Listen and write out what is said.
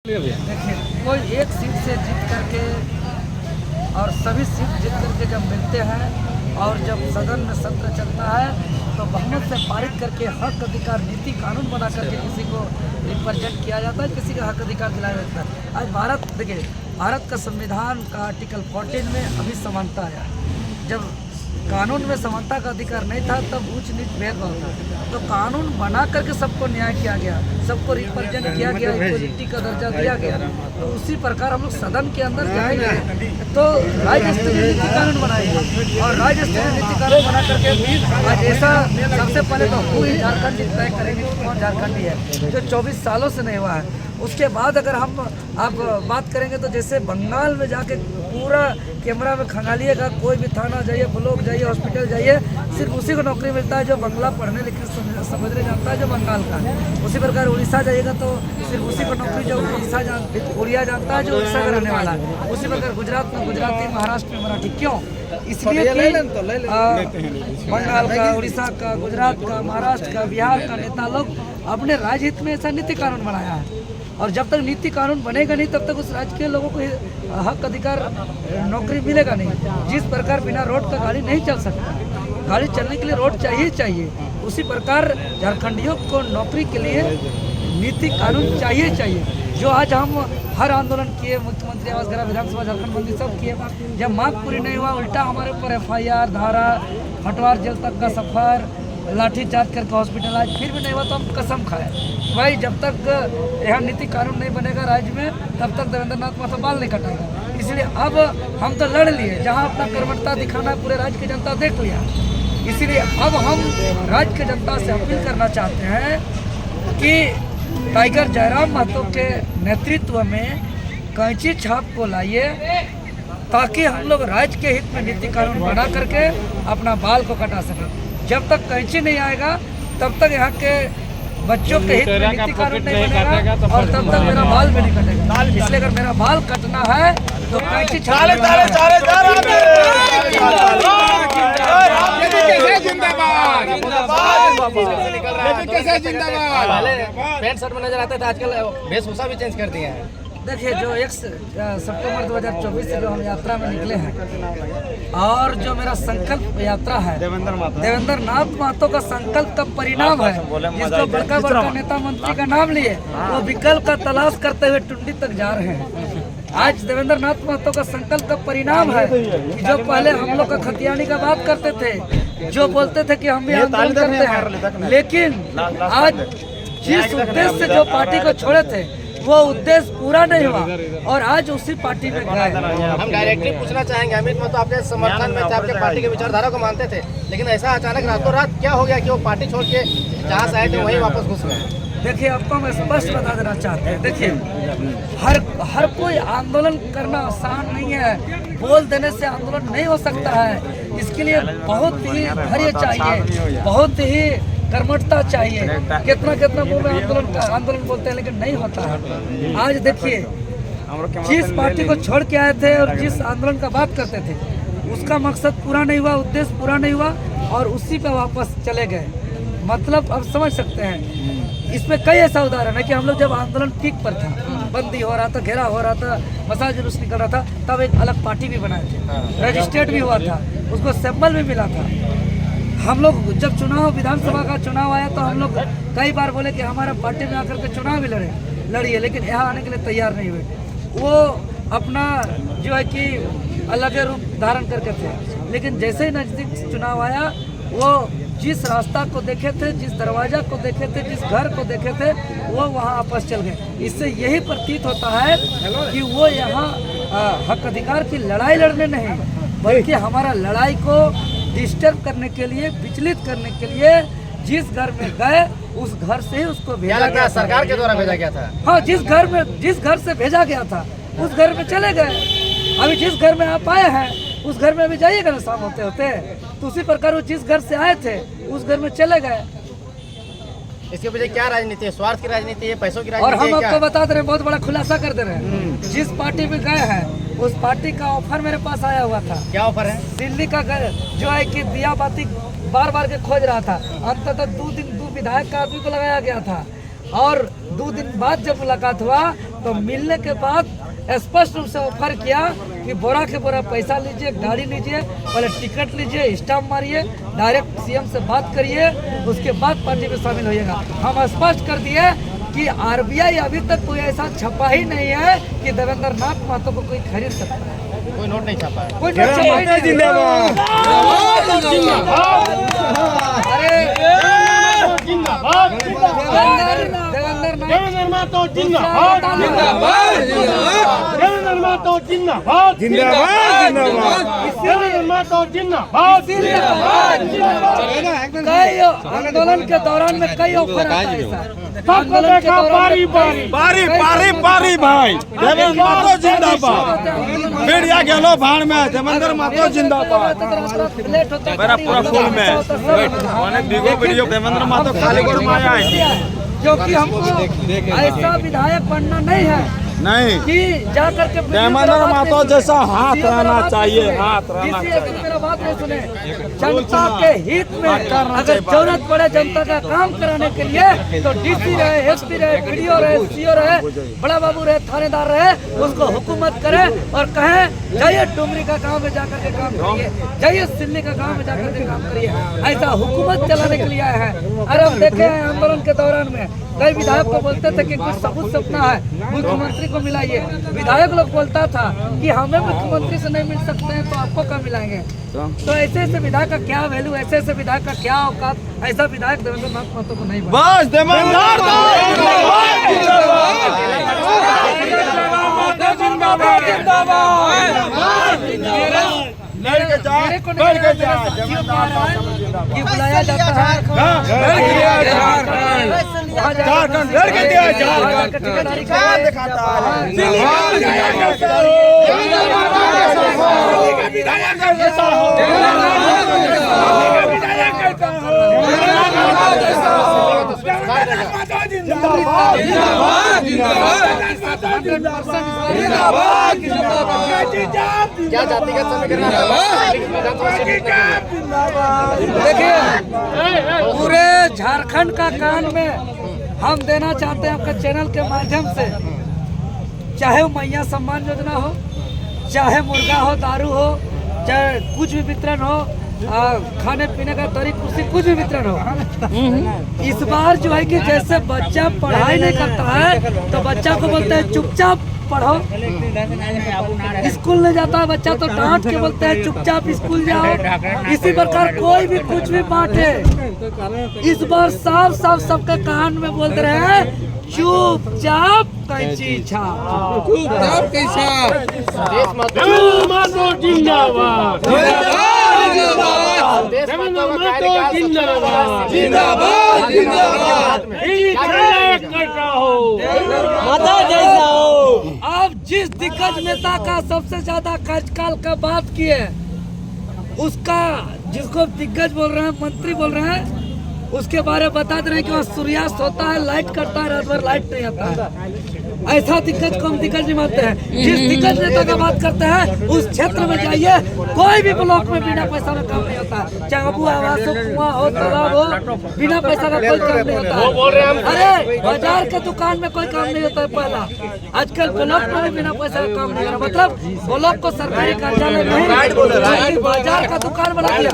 देखिए, कोई एक सीट से जीत करके और सभी सीट जीत करके जब मिलते हैं और जब सदन में सत्र चलता है तो बहुमत से पारित करके हक अधिकार नीति कानून बना करके किसी को रिप्रेजेंट किया जाता है, किसी का हक अधिकार दिलाया जाता है। आज भारत देखिए, भारत का संविधान का आर्टिकल 14 में अभी समानता आया। जब कानून में समानता का अधिकार नहीं था तब उच्च नीच भेदभाव था, तो कानून बना करके सबको न्याय किया गया, सबको रिप्रेजेंट किया गया, इक्वलिटी का दर्जा दिया गया। तो उसी प्रकार हम लोग सदन के अंदर जाएंगे तो राज्य स्तरीय नीति कानून बनाएंगे और राज्य स्तरीय नीति कानून बना करके आज ऐसा सबसे पहले तो पूरी झारखंड तय करेंगे कि कौन झारखंडी है, जो 24 सालों से नहीं हुआ है। उसके बाद अगर हम आप बात करेंगे तो जैसे बंगाल में जाके पूरा कैमरा में खंगालिएगा, कोई भी थाना जाइए, ब्लॉक जाइए, हॉस्पिटल जाइए, सिर्फ उसी को नौकरी मिलता है जो बंगला पढ़ने लिखने समझने जानता है, जो बंगाल का है। उसी प्रकार उड़ीसा जाइएगा तो सिर्फ उसी को नौकरी जो उड़िया जानता है, जो उड़ीसा का रहने वाला है। उसी प्रकार गुजरात में गुजराती, महाराष्ट्र में मराठी। क्यों? इसलिए कि बंगाल का, उड़ीसा का, गुजरात का, महाराष्ट्र का, बिहार का नेता लोग अपने राज्य हित में ऐसा नीति कानून बनाया है और जब तक नीति कानून बनेगा नहीं तब तक उस राज्य के लोगों को हक अधिकार नौकरी मिलेगा नहीं। जिस प्रकार बिना रोड का गाड़ी नहीं चल सकता, गाड़ी चलने के लिए रोड चाहिए चाहिए, उसी प्रकार झारखंडियों को नौकरी के लिए नीति कानून चाहिए चाहिए। जो आज हम हर आंदोलन किए, मुख्यमंत्री आवास गृह, विधानसभा, झारखंड बंदी सब किए, जब मांग पूरी नहीं हुआ उल्टा हमारे ऊपर FIR, धारा, हटवार जेल तक का सफर, लाठी चार्ज करके हॉस्पिटल आज फिर भी नहीं हुआ तो हम कसम खाए भाई जब तक यहाँ नीति कानून नहीं बनेगा राज्य में तब तक देवेंद्र नाथ महतो बाल नहीं कटेगा। इसलिए अब हम तो लड़ लिए, जहाँ अपना कर्मठता दिखाना पूरे राज्य की जनता देख लिया। इसीलिए अब हम राज्य की जनता से अपील करना चाहते हैं कि टाइगर जयराम महतो के नेतृत्व में कैंची छाप को लाइए ताकि हम लोग राज्य के हित में नीति कानून बना करके अपना बाल को कटा सकें। जब तक कैंची नहीं आएगा तब तक यहाँ के बच्चों के हित में नीति कानून नहीं बनेगा और तब तक मेरा बाल भी नहीं कटेगा। इसलिए अगर मेरा बाल कटना है तो कैंची पैंट शर्ट में नजर आता था, आजकल वेशभूषा भी चेंज कर दिए हैं। देखिए, जो 1 सितंबर 2024 से जो हम यात्रा में निकले हैं और जो मेरा संकल्प यात्रा है देवेंद्र नाथ महतो का संकल्प का परिणाम है, जिसको बड़का बड़का नेता मंत्री का नाम लिए वो विकल्प का तलाश करते हुए टुंडी तक जा रहे हैं। आज देवेंद्र नाथ महतो का संकल्प का परिणाम है कि जो पहले हम लोग का खतियानी का बात करते थे, जो बोलते थे कि हम भी आंदोलन करते हैं, लेकिन आज जिस उद्देश्य से जो पार्टी को छोड़े थे वो उद्देश्य पूरा नहीं हुआ और आज उसी पार्टी में गए। हम डायरेक्टली पूछना चाहेंगे, अमित महतो आपके समर्थन में थे, आपके पार्टी के विचारधारा को मानते थे, लेकिन ऐसा अचानक रातों रात क्या हो गया कि वो पार्टी छोड़ के जहाँ से आए थे वहीं वापस घुस गए? देखिए, आपको हम स्पष्ट बता देना चाहते हैं। देखिए, हर कोई आंदोलन करना आसान नहीं है, बोल देने से आंदोलन नहीं हो सकता है। इसके लिए बहुत ही धैर्य चाहिए, बहुत ही कर्मठता चाहिए। कितना मुंह में आंदोलन बोलते हैं लेकिन नहीं होता है। आज देखिए, जिस पार्टी को छोड़ के आए थे और जिस आंदोलन का बात करते थे उसका मकसद पूरा नहीं हुआ, उद्देश्य पूरा नहीं हुआ और उसी पे वापस चले गए। मतलब अब समझ सकते हैं, इसमें कई ऐसा उदाहरण है कि हम लोग जब आंदोलन पीक पर था, बंदी हो रहा था, घेरा हो रहा था, मसाज जुलूस निकल रहा था, तब एक अलग पार्टी भी बनाए थे, रजिस्टर्ड भी हुआ था, उसको सिंबल भी मिला था। हम लोग जब चुनाव, विधानसभा का चुनाव आया तो हम लोग कई बार बोले कि हमारा पार्टी में आकर के चुनाव भी लड़िए, लेकिन यहाँ आने के लिए तैयार नहीं हुए। वो अपना जो है कि अलग रूप धारण करके थे, लेकिन जैसे ही नजदीक चुनाव आया वो जिस रास्ता को देखे थे, जिस दरवाजा को देखे थे, जिस घर को देखे थे, वो वहाँ वापस चल गए। इससे यही प्रतीत होता है कि वो यहाँ हक अधिकार की लड़ाई लड़ने नहीं बल्कि हमारा लड़ाई को डिस्टर्ब करने के लिए, विचलित करने के लिए जिस घर में गए उस घर से ही उसको भेजा गया। सरकार के द्वारा भेजा गया था। हाँ, जिस घर से भेजा गया था उस घर में चले गए। अभी जिस घर में आप आए हैं उस घर में अभी जाइएगा ना शाम होते होते, तो उसी प्रकार वो जिस घर से आए थे उस घर में चले गए। इसके पीछे क्या राजनीति है? स्वार्थ की राजनीति है, पैसों की और राजनीति हम है? आपको बता दे रहे हैं, बहुत बड़ा खुलासा कर दे रहे हैं। जिस पार्टी में गए हैं उस पार्टी का ऑफर मेरे पास आया हुआ था। क्या ऑफर है? दिल्ली का जो है कि दिया बाती बार के खोज रहा था, अंततः 2 विधायक का आदमी को लगाया गया था और 2 दिन बाद जब मुलाकात हुआ तो मिलने के बाद स्पष्ट रूप से ऑफर किया कि बोरा के बोरा पैसा लीजिए, गाड़ी लीजिए, पहले टिकट लीजिए, स्टाम्प मारिए, डायरेक्ट सीएम से बात करिए, उसके बाद पार्टी में शामिल होइएगा। हम स्पष्ट कर दिए कि आरबीआई अभी तक कोई ऐसा छपा ही नहीं है कि देवेंद्र नाथ महतो को कोई खरीद सकता है। कोई नोट नहीं छापा है। कोई नोट छपा ही नहीं। अरे देवेंद्र महतो जिंदाबाद देवेंद्र महतो जिंदाबाद देवेंद्र महतो जिंदाबाद। कई आंदोलन के दौरान में कई ऑफर आता है सर। आंदोलन के बारी बारी पारी पारी पारी भाई देवेंद्र महतो जिंदाबाद। मीडिया गेलो भाड़ में देवेंद्र महतो जिंदाबाद। मेरा पूरा फुल में मैंने बिगो वीडियो देवेंद्र महतो खाली गोड़ में आया है क्योंकि हमको ऐसा विधायक बनना नहीं है नहीं कि जा करके देवेंद्र महतो जैसा हाथ रहना चाहिए, हाथ रहना चाहिए। मेरा बात नहीं सुने, जनता के हित में अगर जरूरत पड़े जनता का काम कराने के लिए तो डीसी रहे, एसपी रहे, बीडीओ रहे, सीओ रहे, बड़ा बाबू रहे, थानेदार रहे, उसको हुकूमत करे और कहे जाइए डुमरी का गांव में जाकर के काम करिए, जाइए सिल्ली का गांव में जाकर के काम करिए। ऐसा हुकूमत चलाने के लिए आया है। अरे हम देखे हैं आंदोलन के दौरान में कई विधायक को बोलते थे कि कुछ सबूत सपना है, मुख्यमंत्री को मिलाइए। विधायक लोग बोलता था कि हमें मुख्यमंत्री से नहीं मिल सकते हैं तो आपको कहाँ मिलाएंगे। तो ऐसे ऐसे विधायक का क्या वैल्यू, ऐसे ऐसे विधायक का क्या औकात, ऐसा विधायक देवेंद्र नाथ महतो को नहीं बना। बस देवेंद्र कि बुलाया जाता है झारखंड लड़के दिया झारखंड दिखाता क्या जातिगत समीकरण देखिए पूरे झारखंड का कान में हम देना चाहते हैं आपके चैनल के माध्यम से, चाहे वो मैया सम्मान योजना हो, चाहे मुर्गा हो, दारू हो, चाहे कुछ भी वितरण हो, खाने पीने का तरी कुर्सी कुछ भी वितरण हो। इस बार जो है कि जैसे बच्चा पढ़ाई नहीं करता है तो बच्चा को बोलते हैं चुपचाप पढ़ो, स्कूल नहीं जाता है बच्चा तो डांट के बोलते हैं चुपचाप स्कूल जाओ। इसी प्रकार कोई भी कुछ भी बांटे, इस बार साफ साफ सबके कान में बोल रहे हैं चुपचाप कैंची छाप। देवेंद्र महतो जिंदाबाद देवेंद्र महतो जिंदाबाद जिंदाबाद जिंदाबाद। आप जिस दिग्गज नेता का सबसे ज्यादा कार्यकाल का बात किए, उसका जिसको दिग्गज बोल रहे हैं, मंत्री बोल रहे हैं, उसके बारे में बता दे रहे हैं कि वहाँ सूर्यास्त होता है, लाइट कटता है, रात भर लाइट नहीं आता है। ऐसा दिग्गज को हम दिग्गज नहीं मानते हैं। जिस दिग्गज नेता का बात करते हैं उस क्षेत्र में जाइए, कोई भी ब्लॉक में बिना पैसा का काम नहीं होता है, चाहे वो आवास हो, कुआं हो, तालाब हो, बिना पैसा का कोई काम नहीं होता है। अरे बाजार के दुकान में कोई काम नहीं होता है पहला, आजकल ब्लॉक में भी बिना पैसा का काम नहीं हो रहा। मतलब ब्लॉक को सरकारी कार्यालय नहीं, बाजार का दुकान बना दिया।